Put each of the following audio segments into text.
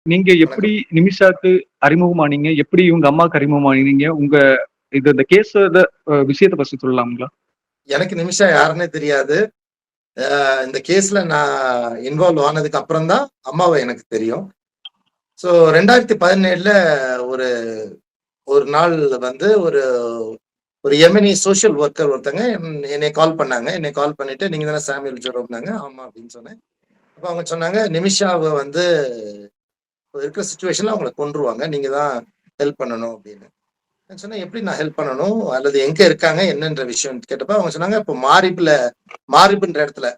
நீங்க எப்படி வணக்கம். நிமிஷாக்கு அறிமுகமானீங்க? எப்படி உங்க அம்மாக்கு அறிமுகமானீங்க? உங்க இந்த கேஸோட விஷயத்த ஃபர்ஸ்ட் சொல்லலாங்களா? எனக்கு நிமிஷா யாருன்னே தெரியாது. இந்த கேஸ்ல நான் இன்வால்வ் ஆனதுக்கு அப்புறம் தான் அம்மாவ எனக்கு தெரியும். ஸோ 2017ல ஒரு ஒரு நாள் வந்து ஒரு ஒரு எமினி சோஷியல் ஒர்க்கர் ஒருத்தங்க என்னைய கால் பண்ணாங்க. என்னைய கால் பண்ணிட்டு, "நீங்க தானே சாமுவேல் ஜெரோம்னாங்க." "ஆமா" அப்படின்னு சொன்னேன். அப்ப அவங்க சொன்னாங்க, "நிமிஷாவ வந்து இப்ப இருக்கிற சிச்சுவேஷன்ல அவங்கள கொன்றுவாங்க. நீங்க தான் ஹெல்ப் பண்ணணும்" அப்படின்னு. நான் சொன்னேன், "எப்படி நான் ஹெல்ப் பண்ணணும்? அல்லது எங்க இருக்காங்க? என்னன்ற விஷயம்?" கேட்டப்ப அவங்க சொன்னாங்க, "இப்போ மாரிப்ன்ற இடத்துல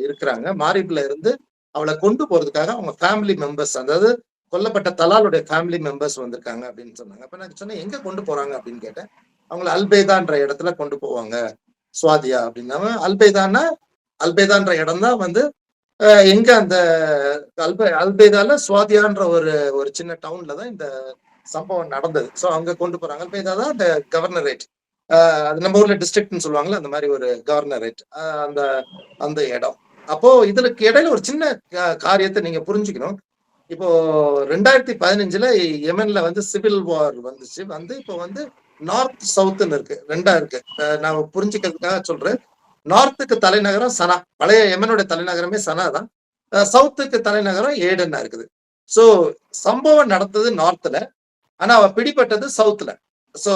இருக்கிறாங்க. மாரிப்ல இருந்து அவள கொண்டு போறதுக்காக அவங்க ஃபேமிலி மெம்பர்ஸ், அதாவது கொல்லப்பட்ட தலாலுடைய ஃபேமிலி மெம்பர்ஸ் வந்திருக்காங்க" அப்படின்னு சொன்னாங்க. அப்ப நான் சொன்னேன், "எங்க கொண்டு போறாங்க?" அப்படின்னு கேட்டேன். அவங்கள அல்பைதான்ற இடத்துல கொண்டு போவாங்க. சுவாதியா அப்படின்னாங்க. அல்பைதான்ற இடம் தான் வந்து எங்க அந்த அல்பைதால சுவாதியான்ற ஒரு ஒரு சின்ன டவுன்ல தான் இந்த சம்பவம் நடந்தது. சோ அங்க கொண்டு போறாங்க. அல்பைதா தான் அந்த கவர்னரேட். அது நம்ம ஊர்ல டிஸ்ட்ரிக்ட்ன்னு சொல்லுவாங்கல்ல, அந்த மாரி ஒரு கவர்னரேட். அந்த அந்த இடம். அப்போ இதுக்கு இடையில ஒரு சின்ன காரியத்த நீங்க புரிஞ்சுக்கணும். இப்போ 2015ல யெமன்ல வந்து சிவில் வார் வந்துச்சு. வந்து இப்போ வந்து நார்த், சவுத்ன்னு இருக்கு. 2ஆ இருக்கு. நான் புரிஞ்சுக்கிறதுக்காக சொல்றேன். நார்த்துக்கு தலைநகரம் சனா. பழைய யெமனுடைய தலைநகரமே சனா தான். சவுத்துக்கு தலைநகரம் ஏடனா இருக்குது. சோ சம்பவம் நடந்தது நார்த்ல. ஆனா அவ பிடிபட்டது சவுத்ல. சோ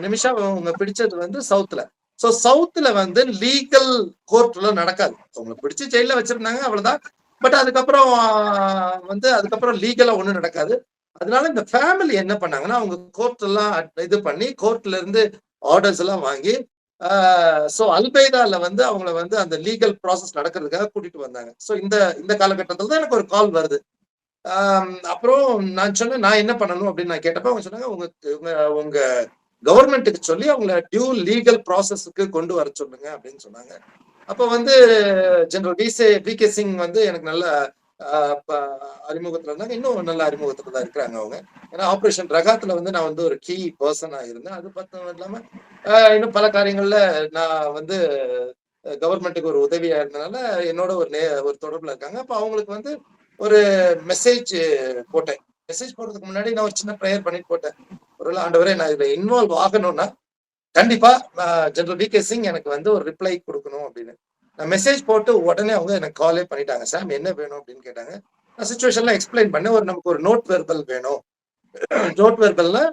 நிமிஷா அவங்க பிடிச்சது வந்து சவுத்ல. சோ சவுத்ல வந்து லீகல் கோர்ட்ல நடக்காது. அவங்கள பிடிச்சு ஜெயில்ல வச்சிருந்தாங்க அவ்வளவுதான். பட் அதுக்கப்புறம் லீகலா ஒண்ணும் நடக்காது. அதனால இந்த ஃபேமிலி என்ன பண்ணாங்கன்னா, அவங்க கோர்ட் எல்லாம் இது பண்ணி கோர்ட்ல இருந்து ஆர்டர்ஸ் எல்லாம் வாங்கி, சோ அல்பைதால வந்து அவங்கள வந்து அந்த லீகல் ப்ராசஸ் நடக்கிறதுக்காக கூட்டிட்டு வந்தாங்க. சோ இந்த இந்த காலகட்டத்துல தான் எனக்கு ஒரு கால் வருது. அப்புறம் நான் சொன்னேன், "நான் என்ன பண்ணணும்?" அப்படின்னு நான் கேட்டப்ப அவங்க சொன்னாங்க, "உங்க உங்க உங்க கவர்ன்மென்ட்க்கு சொல்லி அவங்கள டியூ லீகல் ப்ராசஸ்க்கு கொண்டு வர சொல்லுங்க" அப்படின்னு சொன்னாங்க. அப்ப வந்து ஜெனரல் வி.கே. சிங் வந்து எனக்கு நல்ல அ ப அறிமுகத்துல இருந்தாங்க. இன்னும் நல்ல அறிமுகத்துல தான் இருக்கிறாங்க அவங்க. ஏன்னா ஆப்பரேஷன் ரகாத்ல வந்து நான் வந்து ஒரு கீ பெர்சனா இருந்தேன். அது மட்டும் இல்லாம இன்னும் பல காரியங்கள்ல நான் வந்து கவர்ன்மென்ட்க்கு ஒரு உதவியா இருந்தனால என்னோட ஒரு தொடர்புல இருக்காங்க. அப்ப அவங்களுக்கு வந்து ஒரு மெசேஜ் போட்டேன். மெசேஜ் போடுறதுக்கு முன்னாடி நான் ஒரு சின்ன பிரேயர் பண்ணிட்டு போட்டேன். ஒருவேள ஆண்டவரே நான் இதுல இன்வால்வ் ஆகணும்னா, கண்டிப்பா ஜெனரல் வி.கே. சிங் எனக்கு வந்து ஒரு ரிப்ளை குடுக்கணும் அப்படின்னு. நான் மெசேஜ் போட்டு உடனே அவங்க எனக்கு காலே பண்ணிட்டாங்க. "சாம் என்ன வேணும்?" அப்படின்னு கேட்டாங்க. நான் சிச்சுவேஷன்லாம் எக்ஸ்பிளைன் பண்ணேன். நமக்கு ஒரு நோட் வெர்பல் வேணும். நோட் வெர்பல்னா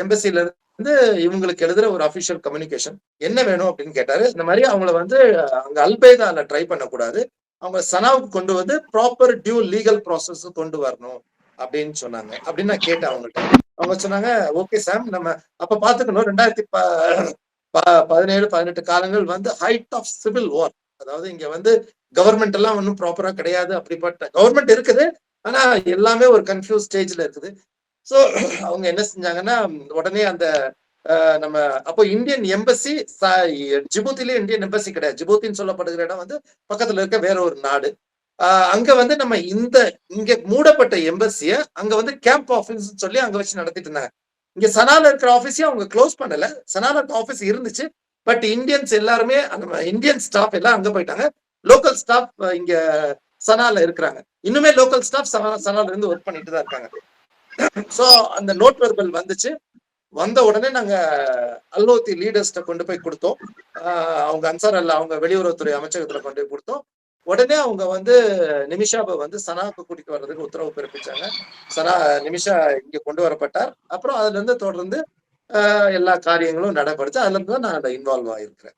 எம்பசில இருந்து இவங்களுக்கு எழுதுற ஒரு அபிஷியல் கம்யூனிகேஷன். என்ன வேணும் அப்படின்னு கேட்டாரு. இந்த மாரி அவங்கள வந்து அங்க அல்பைதால ட்ரை பண்ணக்கூடாது. அவங்க சனாவுக்கு கொண்டு வந்து ப்ராப்பர் டியூ லீகல் ப்ராசஸ் கொண்டு வரணும் அப்படின்னு சொன்னாங்க. அப்படின்னு நான் கேட்டேன் அவங்கள்ட்ட. அவங்க சொன்னாங்க, "ஓகே சாம், நம்ம அப்ப பாத்துக்கணும் 2017, 18 காலங்கள் வந்து ஹைட் ஆஃப் சிவில் வார். அதாவது இங்க வந்து கவர்ன்மெண்ட் எல்லாம் ஒன்னும் ப்ராப்பரா கிடையாது. அப்படிப்பட்ட கவர்ன்மெண்ட் இருக்குது. ஆனா எல்லாமே ஒரு கன்ஃபியூஸ் ஸ்டேஜ்ல இருக்குது." சோ அவங்க என்ன செஞ்சாங்கன்னா, உடனே அந்த நம்ம அப்போ இந்தியன் எம்பசி ஜிபூத்திலே இந்தியன் எம்பசி கிடையாது. ஜிபூத்தின்னு சொல்லப்படுகிற இடம் வந்து பக்கத்துல இருக்க வேற ஒரு நாடு. அங்க வந்து நம்ம இங்க மூடப்பட்ட எம்பசிய அங்க வந்து கேம்ப் ஆபீஸ் சொல்லி அங்க வச்சு நடத்திட்டு இருந்தாங்க. இங்க சனால இருக்கிற ஆபீஸையும் அவங்க க்ளோஸ் பண்ணல. சனால இருக்க ஆபீஸ் இருந்துச்சு. பட் இந்தியன்ஸ் எல்லாருமே அந்த இந்தியன் ஸ்டாஃப் எல்லாம் அங்க போயிட்டாங்க. லோக்கல் ஸ்டாஃப் இங்க சனால இருக்கிறாங்க. இன்னுமே லோக்கல் ஸ்டாஃப் சனால இருந்து ஒர்க் பண்ணிட்டு தான் இருக்காங்க. சோ அந்த நோட் வெர்பல் வந்துச்சு. வந்த உடனே நாங்க அல்ஹூத்தி லீடர்ஸ்ட கொண்டு போய் கொடுத்தோம். அவங்க அன்சார் அல்லா அவங்க வெளியுறவுத்துறை அமைச்சகத்துல கொண்டு போய் கொடுத்தோம். உடனே அவங்க வந்து நிமிஷாவை வந்து சனாவுக்கு கூட்டிட்டு வர்றதுக்கு உத்தரவு பிறப்பிச்சாங்க. நிமிஷா இங்க கொண்டு வரப்பட்டார். அப்புறம் அதுல இருந்து தொடர்ந்து எல்லா காரியங்களும் நடைபெறுச்சு. அதுல இருந்து தான் நான் இன்வால்வ் ஆயிருக்கிறேன்.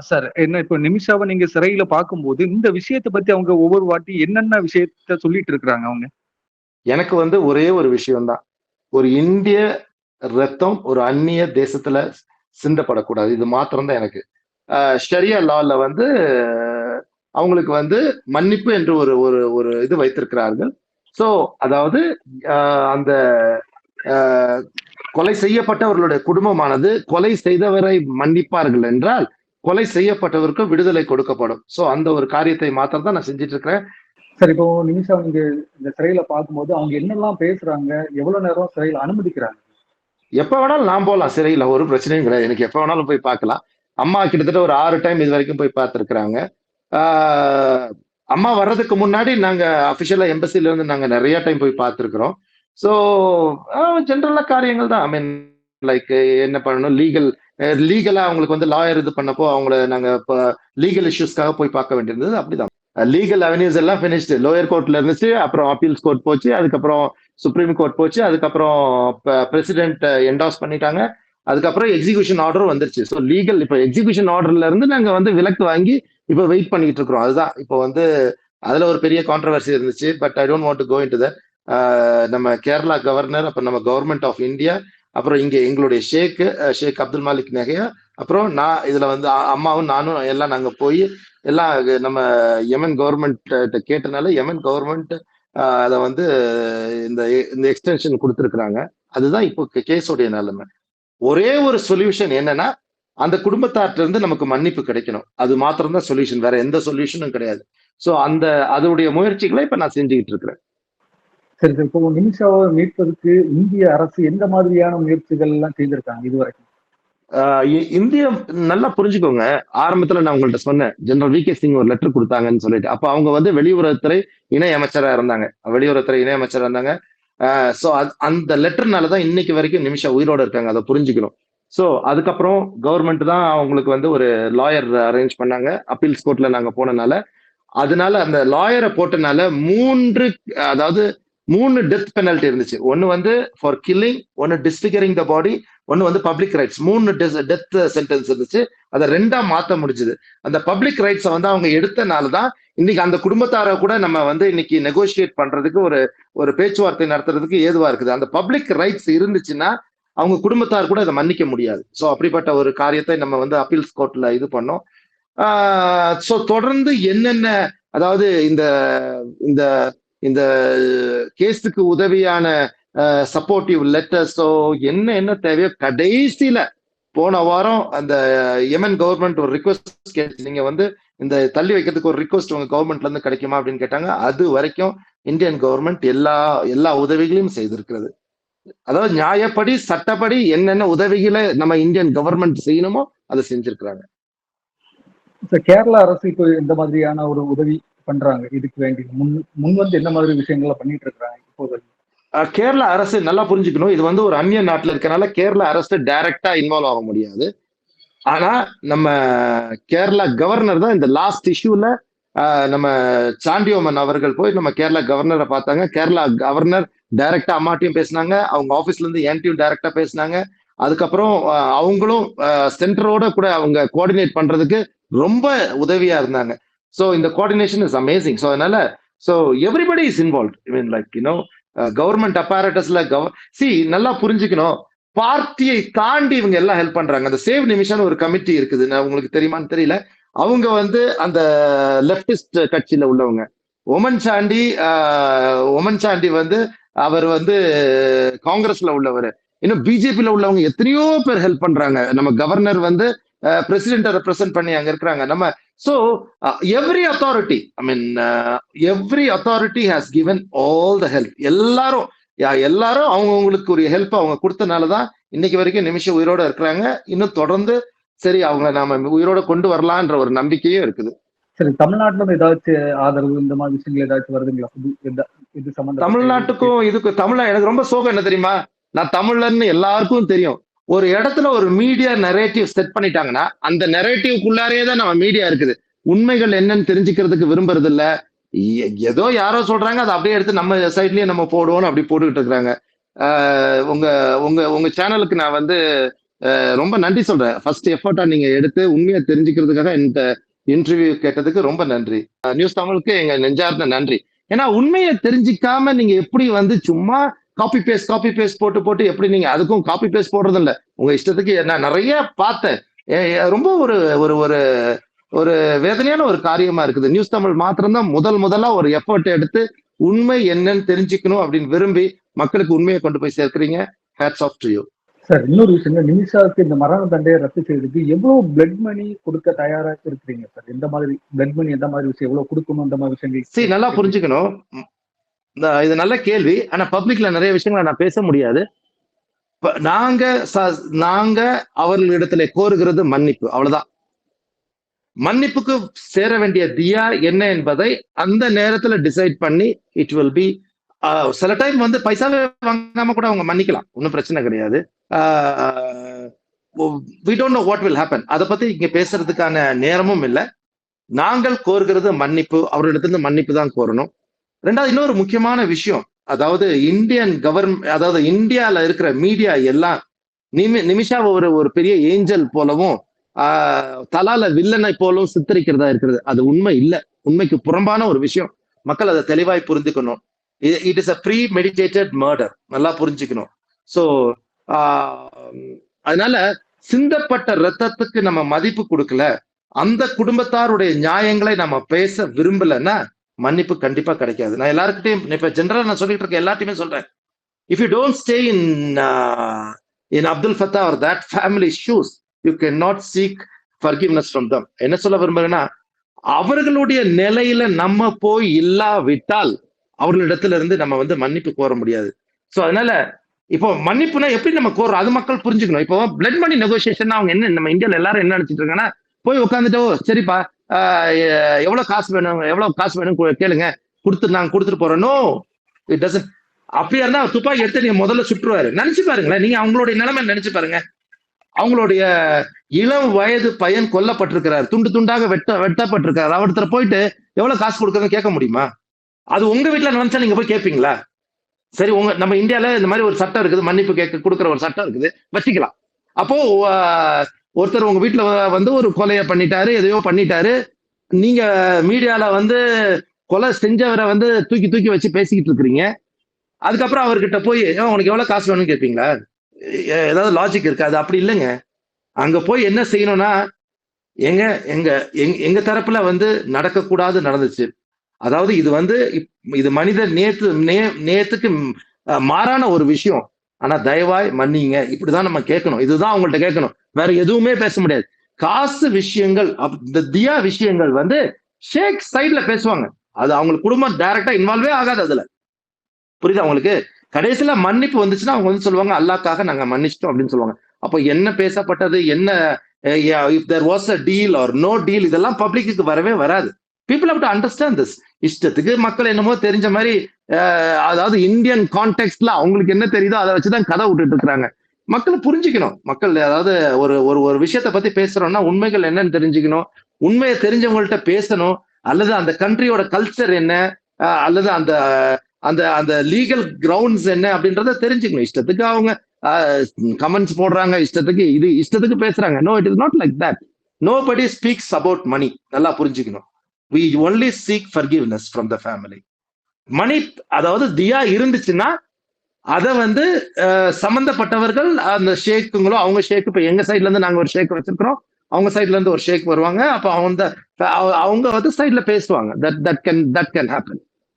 சார் என்ன இப்போ நிமிஷாவ நீங்க சிறையில பார்க்கும்போது, இந்த விஷயத்த பத்தி அவங்க ஒவ்வொரு வாட்டி என்னென்ன விஷயத்த சொல்லிட்டு இருக்கிறாங்க அவங்க? எனக்கு வந்து ஒரே ஒரு விஷயம் தான். ஒரு இந்திய ரத்தம் ஒரு அந்நிய தேசத்துல சிந்தப்படக்கூடாது. இது மாத்திரம் தான் எனக்கு. ஷரியா லால வந்து அவங்களுக்கு வந்து மன்னிப்பு என்று ஒரு ஒரு ஒரு இது வைத்திருக்கிறார்கள். சோ அதாவது அந்த கொலை செய்யப்பட்டவர்களுடைய குடும்பமானது கொலை செய்தவரை மன்னிப்பார்கள் என்றால் கொலை செய்யப்பட்டவருக்கு விடுதலை கொடுக்கப்படும். சோ அந்த ஒரு காரியத்தை மாத்திரம் தான் நான் செஞ்சுட்டு இருக்கிறேன். சார் இப்போ நிமிஷா நீங்க இந்த சிறையில பார்க்கும்போது அவங்க என்னெல்லாம் பேசுறாங்க? எவ்வளவு நேரம் சிறையில அனுமதிக்கிறாங்க? எப்ப வேணாலும் நான் போலாம் சிறையில, ஒரு பிரச்சனையும் கிடையாது. எனக்கு எப்ப வேணாலும் போய் பார்க்கலாம். அம்மா கிட்டத்தட்ட ஒரு 6 டைம் இது வரைக்கும் போய் பார்த்திருக்கிறாங்க. ஆஹ் அம்மா வர்றதுக்கு முன்னாடி நாங்க அபிஷியலா எம்பசில இருந்து நாங்க நிறைய டைம் போய் பார்த்திருக்கிறோம். ஸோ ஜென்ரலா காரியங்கள் தான். ஐ மீன் லைக் என்ன பண்ணணும், லீகலா அவங்களுக்கு வந்து லாயர் இது பண்ணப்போ அவங்கள நாங்க லீகல் இஷ்யூஸ்க்காக போய் பார்க்க வேண்டியிருந்தது. அப்படிதான் லீகல் அவென்யூஸ் எல்லாம் பினிஷ்டு. லோயர் கோர்ட்ல இருந்துச்சு, அப்புறம் அப்பீல்ஸ் கோர்ட் போச்சு, அதுக்கப்புறம் சுப்ரீம் கோர்ட் போச்சு, அதுக்கப்புறம் பிரசிடென்ட் என்டாஸ் பண்ணிட்டாங்க, அதுக்கப்புறம் எக்ஸிகியூஷன் ஆர்டர் வந்துருச்சு. ஸோ லீகல் இப்ப எக்ஸிகியூஷன் ஆர்டர்ல இருந்து நாங்க வந்து விலக்கு வாங்கி இப்ப வெயிட் பண்ணிட்டு இருக்கிறோம். அதுதான் இப்போ வந்து அதுல ஒரு பெரிய கான்ட்ரவர்சி இருந்துச்சு. But I don't want to go into that. நம்ம கேரளா கவர்னர், அப்புறம் நம்ம கவர்மெண்ட் ஆஃப் இந்தியா, அப்புறம் இங்க எங்களுடைய ஷேக் அப்துல் மாலிக் நெஹ்யா, அப்புறம் நான் இதுல வந்து அம்மாவும் நானும் எல்லாம் நாங்க போய் எல்லாம் நம்ம யமன் கவர்மெண்ட் கேட்டனால யமன் கவர்மெண்ட் அதை வந்து இந்த இந்த எக்ஸ்டென்ஷன் கொடுத்துருக்குறாங்க. அதுதான் இப்போ கேஸோடைய நிலைமை. ஒரே ஒரு சொல்யூஷன் என்னன்னா, அந்த குடும்பத்தார்ட்ட இருந்து நமக்கு மன்னிப்பு கிடைக்கணும். அது மாத்திரம் தான் சொல்யூஷன், வேற எந்த சொல்யூஷனும் கிடையாது. சோ அதோடைய முயற்சிகளை இப்ப நான் செஞ்சுக்கிட்டு இருக்கிறேன். சரி சார், இப்போ நிமிஷாவை மீட்பதற்கு இந்திய அரசு எந்த மாதிரியான முயற்சிகள் எல்லாம் செய்திருக்காங்க இதுவரைக்கும்? இந்தியா நல்லா புரிஞ்சுக்கோங்க. ஆரம்பத்துல நான் உங்கள்ட்ட சொன்னேன், ஜெனரல் வி கே சிங் ஒரு லெட்டர் கொடுத்தாங்கன்னு சொல்லிட்டு. அப்ப அவங்க வந்து வெளியுறவுத்துறை இணை அமைச்சரா இருந்தாங்க. வெளியுறவுத்துறை இணை அமைச்சரா இருந்தாங்க. சோ அந்த லெட்டர்னாலதான் இன்னைக்கு வரைக்கும் நிமிஷா உயிரோட இருக்காங்க. அதை புரிஞ்சுக்கணும். சோ அதுக்கப்புறம் கவர்மெண்ட் தான் அவங்களுக்கு வந்து ஒரு லாயர் அரேஞ்ச் பண்ணாங்க. அப்பீல்ஸ் கோர்ட்ல நாங்க போனனால, அதனால அந்த லாயரை போட்டனால அதாவது 3 டெத் பெனல்டி இருந்துச்சு. ஒன்னு வந்து ஃபார் கில்லிங், ஒன்னு டிஸ்பிகரிங் த பாடி, ஒன்னு வந்து பப்ளிக் ரைட்ஸ். 3 டெத் சென்டென்ஸ் இருந்துச்சு. அதை 2ஆ மாத்த முடிஞ்சது. அந்த பப்ளிக் ரைட்ஸை வந்து அவங்க எடுத்தனாலதான் இன்னைக்கு அந்த குடும்பத்தார கூட நம்ம வந்து இன்னைக்கு நெகோசியேட் பண்றதுக்கு ஒரு பேச்சுவார்த்தை நடத்துறதுக்கு ஏதுவா இருக்குது. அந்த பப்ளிக் ரைட்ஸ் இருந்துச்சுன்னா அவங்க குடும்பத்தார் கூட அதை மன்னிக்க முடியாது. சோ அப்படிப்பட்ட ஒரு காரியத்தை நம்ம வந்து அப்பீல்ஸ் கோர்ட்ல இது பண்ணோம். சோ தொடர்ந்து என்னென்ன, அதாவது இந்த இந்த இந்த கேஸுக்கு உதவியான சப்போர்ட்டிவ் லெட்டர்ஸோ என்ன தேவையோ கடைசியில போன வாரம் அந்த யமன் கவர்மெண்ட் ஒரு ரிக்வஸ்ட் கேட்டு, நீங்க வந்து இந்த தள்ளி வைக்கிறதுக்கு ஒரு ரிக்வஸ்ட் உங்க கவர்மெண்ட்ல இருந்து கிடைக்குமா அப்படின்னு கேட்டாங்க. அது வரைக்கும் இந்தியன் கவர்மெண்ட் எல்லா உதவிகளையும் செய்திருக்கிறது. அதாவது நியாயப்படி சட்டப்படி என்னென்ன உதவிகளை நம்ம இந்தியன் கவர்மெண்ட் செய்யணுமோ அதை செஞ்சிருக்கிறாங்க. கேரளா அரசு இப்போ இந்த மாதிரியான ஒரு உதவி பண்றாங்க, இதுக்கு வேண்டி முன் வந்து என்ன மாதிரி விஷயங்களை பண்ணிட்டு இருக்காங்க இப்போது? கேரளா அரசு நல்லா புரிஞ்சுக்கணும், இது வந்து ஒரு அந்நிய நாட்டுல இருக்கனால கேரளா அரசு டைரக்டா இன்வால்வ் ஆக முடியாது. ஆனா நம்ம கேரளா கவர்னர் தான் இந்த லாஸ்ட் இஷ்யூல நம்ம சாண்டியோமன் அவர்கள் போய் நம்ம கேரளா கவர்னரை பார்த்தாங்க. கேரளா கவர்னர் டைரக்டா அம்மாட்டையும் பேசினாங்க, அவங்க ஆபீஸ்ல இருந்து என்கிட்டயும் டைரக்டா பேசினாங்க. அதுக்கப்புறம் அவங்களும் சென்டரோட கூட அவங்க கோஆர்டினேட் பண்றதுக்கு ரொம்ப உதவியா இருந்தாங்க. ஸோ இந்த கோஆர்டினேஷன் இஸ் அமேசிங். ஸோ அதனால everybody is involve. I mean like government அப்பாரட்டஸ்ல நல்லா புரிஞ்சுக்கணும், பார்ட்டியை தாண்டி இவங்க எல்லாம் ஹெல்ப் பண்றாங்க. அந்த சேவ் நிமிஷம் ஒரு கமிட்டி இருக்குது, உங்களுக்கு தெரியுமான்னு தெரியல. அவங்க வந்து அந்த லெப்டிஸ்ட் கட்சியில உள்ளவங்க. ஒமன் சாண்டி வந்து அவர் வந்து காங்கிரஸ்ல உள்ளவர். இன்னும் பிஜேபியில உள்ளவங்க எத்தனையோ பேர் ஹெல்ப் பண்றாங்க. நம்ம கவர்னர் வந்து பிரசிடென்ட்டை ரெப்ரசென்ட் பண்ணி அங்க இருக்கிறாங்க. நம்ம every authority has given all the help. எல்லாரும் அவங்களுக்கு ஒரு ஹெல்ப் அவங்க கொடுத்தனாலதான் இன்னைக்கு வரைக்கும் நிமிஷம் உயிரோட இருக்கிறாங்க. இன்னும் தொடர்ந்து சரி அவங்க நாம உயிரோட கொண்டு வரலான்ற ஒரு நம்பிக்கையும் இருக்குது. சரி, தமிழ்நாட்டுல ஏதாச்சும் ஆதரவு இந்த மாதிரி விஷயங்கள் ஏதாச்சும் வருதுங்களா? இது சம்பந்தம் தமிழ்நாட்டுக்கும் இதுக்கு எனக்கு ரொம்ப சோகம் என்ன தெரியுமா? நான் தமிழர்னு எல்லாருக்கும் தெரியும். ஒரு இடத்துல ஒரு மீடியா நரேட்டிவ் செட் பண்ணிட்டாங்கன்னா அந்த நரேட்டிவ்க்குள்ளாரே தான் நம்ம மீடியா இருக்குது. உண்மைகள் என்னன்னு தெரிஞ்சுக்கிறதுக்கு விரும்புறது இல்ல. ஏதோ யாரோ சொல்றாங்க, அதை அப்படியே எடுத்து நம்ம சைட்லயே நம்ம போடுவோம்னு அப்படி போட்டுக்கிட்டு இருக்கிறாங்க. உங்க சேனலுக்கு நான் வந்து ரொம்ப நன்றி சொல்றேன். ஃபர்ஸ்ட் எஃபர்ட்டா நீங்க எடுத்து உண்மையை தெரிஞ்சுக்கிறதுக்காக இந்த இன்டர்வியூ கேட்டதுக்கு ரொம்ப நன்றி. நியூஸ் தமிழுக்கு எங்க நெஞ்சார்ந்த நன்றி. ஏன்னா உண்மையை தெரிஞ்சிக்காம நீங்க எப்படி வந்து சும்மா காப்பி பேஸ்ட் போட்டு எப்படி நீங்க அதுக்கும் காப்பி பேஸ்ட் போடுறது இல்ல, உங்க இஷ்டத்துக்கு. நான் நிறைய பார்த்தேன். ரொம்ப ஒரு ஒரு ஒரு ஒரு வேதனையான ஒரு காரியமா இருக்குது. நியூஸ் தமிழ் மாத்திரம்தான் முதலா ஒரு எஃபர்ட் எடுத்து உண்மை என்னன்னு தெரிஞ்சுக்கணும் அப்படின்னு விரும்பி மக்களுக்கு உண்மையை கொண்டு போய் சேர்க்கிறீங்க. Hats off to you. Sir, இன்னொரு விஷயம், நிமிஷாவுக்கு இந்த மரண தண்டையை ரத்து செய்யறதுக்கு எவ்வளவு பிளட் மணி கொடுக்க தயாராக இருக்கிறீங்க சார்? எந்த மாதிரி பிளட் மணி, எந்த மாதிரி விஷயம் எவ்வளவு கொடுக்கணும், அந்த மாதிரி விஷயங்கள் நல்லா புரிஞ்சுக்கணும். இது நல்ல கேள்வி. ஆனா பப்ளிக்ல நிறைய விஷயங்களை நான் பேச முடியாது. நாங்க அவர்களிடத்துல கோருகிறது மன்னிப்பு, அவ்வளவுதான். மன்னிப்புக்கு சேர வேண்டிய தியா என்ன என்பதை அந்த நேரத்துல டிசைட் பண்ணி இட் வில் பி. சில டைம் வந்து பைசாவே வாங்காம கூட அவங்க மன்னிக்கலாம், ஒன்றும் பிரச்சனை கிடையாது. we don't know what will happen. அதை பத்தி இங்க பேசுறதுக்கான நேரமும் இல்லை. நாங்கள் கோருகிறது மன்னிப்பு, அவர்களிடத்துல மன்னிப்பு தான் கோரணும். ரெண்டாவது இன்னொரு முக்கியமான விஷயம், அதாவது இந்தியன் கவர்மெண்ட், அதாவது இந்தியால இருக்கிற மீடியா எல்லாம் நிமிஷா ஒரு பெரிய ஏஞ்சல் போலவும் தலால வில்லனை போலவும் சித்தரிக்கிறதா இருக்கிறது. அது உண்மை இல்லை, உண்மைக்கு புறம்பான ஒரு விஷயம். மக்கள் அதை தெளிவாய் புரிஞ்சுக்கணும். It is a premeditated murder, நல்லா புரிஞ்சுக்கணும். ஸோ அதனால சிந்தப்பட்ட ரத்தத்துக்கு நம்ம மதிப்பு கொடுக்கல, அந்த குடும்பத்தாருடைய நியாயங்களை நம்ம பேச விரும்பலைன்னா மன்னிப்பு கண்டிப்பா கிடைக்காது. நான் எல்லாருக்கிட்டையும் இப்ப ஜெனரலா நான் சொல்லிட்டு இருக்க எல்லாத்தையுமே சொல்றேன். If you don't stay in Abdul Fattah or that family shoes, you can not seek forgiveness from them. என்ன சொல்ல விரும்புறேன்னா, அவர்களுடைய நிலையில நம்ம போய் இல்லாவிட்டால் அவர்களிடத்துல இருந்து நம்ம வந்து மன்னிப்பு கோர முடியாது. ஸோ அதனால இப்போ மன்னிப்புனா எப்படி நம்ம கோர்றோம், அது மக்கள் புரிஞ்சுக்கணும். இப்போ பிளட் மணி நெகோசியேஷன் அவங்க என்ன, நம்ம இந்தியாவில் எல்லாரும் என்ன நினைச்சிட்டு இருக்காங்கன்னா, போய் உட்காந்துட்டு சரிப்பா எவ்வளவு காசு வேணும் கேளுங்க, நாங்க கொடுத்துட்டு போறோம். No, it doesn't. அப்படியா இருந்தா துப்பாக்கி எடுத்து நீங்க முதல்ல சுற்றுவாரு. நினைச்சு பாருங்களேன், நீங்க அவங்களுடைய நிலைமை நினைச்சு பாருங்க. அவங்களுடைய இளம் வயது பையன் கொல்லப்பட்டிருக்கிறார், துண்டு துண்டாக வெட்டப்பட்டிருக்காரு. அவர்கிட்ட போயிட்டு எவ்வளவு காசு கொடுக்கறதுன்னு கேட்க முடியுமா? அது உங்க வீட்டுல நினைச்சா நீங்க போய் கேட்பீங்களா? சரி, நம்ம இந்தியால இந்த மாதிரி ஒரு சட்டம் இருக்குது, மன்னிப்பு கொடுக்குற ஒரு சட்டம் இருக்குது, வச்சுக்கலாம். அப்போ ஒருத்தர் உங்க வீட்டுல வந்து ஒரு கொலையை பண்ணிட்டாரு, எதையோ பண்ணிட்டாரு, நீங்க மீடியால வந்து கொலை செஞ்சவரை வந்து தூக்கி வச்சு பேசிக்கிட்டு இருக்கிறீங்க. அதுக்கப்புறம் அவர்கிட்ட போய் உனக்கு எவ்வளவு காசு வேணும்னு கேட்பீங்களா? ஏதாவது லாஜிக் இருக்காது? அப்படி இல்லைங்க. அங்க போய் என்ன செய்யணும்னா, எங்க தரப்புல வந்து நடக்கக்கூடாது நடந்துச்சு. அதாவது இது மனித நேயத்துக்கு மாறான ஒரு விஷயம். ஆனா தயவாய் மன்னிங்க, இப்படிதான் நம்ம கேட்கணும். இதுதான் அவங்கள்ட்ட கேட்கணும், வேற எதுவுமே பேச முடியாது. காசு விஷயங்கள், இந்த தியா விஷயங்கள் வந்து ஷேக் சைட்ல பேசுவாங்க. அது அவங்களுக்கு குடும்பம் டைரக்டா இன்வால்வே ஆகாது அதுல. புரியுதா உங்களுக்கு? கடைசியில மன்னிப்பு வந்துச்சுன்னா அவங்க வந்து சொல்லுவாங்க, அல்லாஹ்க்காக நாங்க மன்னிச்சிட்டோம் அப்படின்னு சொல்லுவாங்க. அப்போ என்ன பேசப்பட்டது, என்ன if there was a deal or no deal, இதெல்லாம் பப்ளிக்கு வரவே வராது. People have to understand this. இஷ்டத்துக்கு மக்கள் என்னமோ தெரிஞ்ச மாதிரி, அதாவது இந்தியன் கான்டெக்ட்ல அவங்களுக்கு என்ன தெரியுதோ அதை வச்சுதான் கதை விட்டுட்டு இருக்கிறாங்க. மக்களை புரிஞ்சுக்கணும். மக்கள் அதாவது ஒரு விஷயத்த பத்தி பேசுறோம்னா உண்மைகள் என்னன்னு தெரிஞ்சுக்கணும், உண்மையை தெரிஞ்சவங்கள்ட்ட பேசணும், அல்லது அந்த கண்ட்ரியோட கல்ச்சர் என்ன, அல்லது அந்த அந்த அந்த லீகல் கிரவுண்ட்ஸ் என்ன அப்படின்றத தெரிஞ்சுக்கணும். இஷ்டத்துக்கு அவங்க கமெண்ட்ஸ் போடுறாங்க, இஷ்டத்துக்கு பேசுறாங்க. No, it is not like that. Nobody speaks about money. நல்லா புரிஞ்சுக்கணும். We only seek forgiveness from the family. மணி, அதாவது தியா இருந்துச்சுன்னா அதை வந்து சம்பந்தப்பட்டவர்கள், அந்த ஷேக்குங்களோ, அவங்க ஷேக், இப்ப எங்க சைட்ல இருந்து நாங்க ஒரு ஷேக் வச்சிருக்கிறோம், அவங்க சைட்ல இருந்து ஒரு ஷேக் வருவாங்க. அப்ப அவங்க வந்து சைட்ல பேசுவாங்க. that can happen.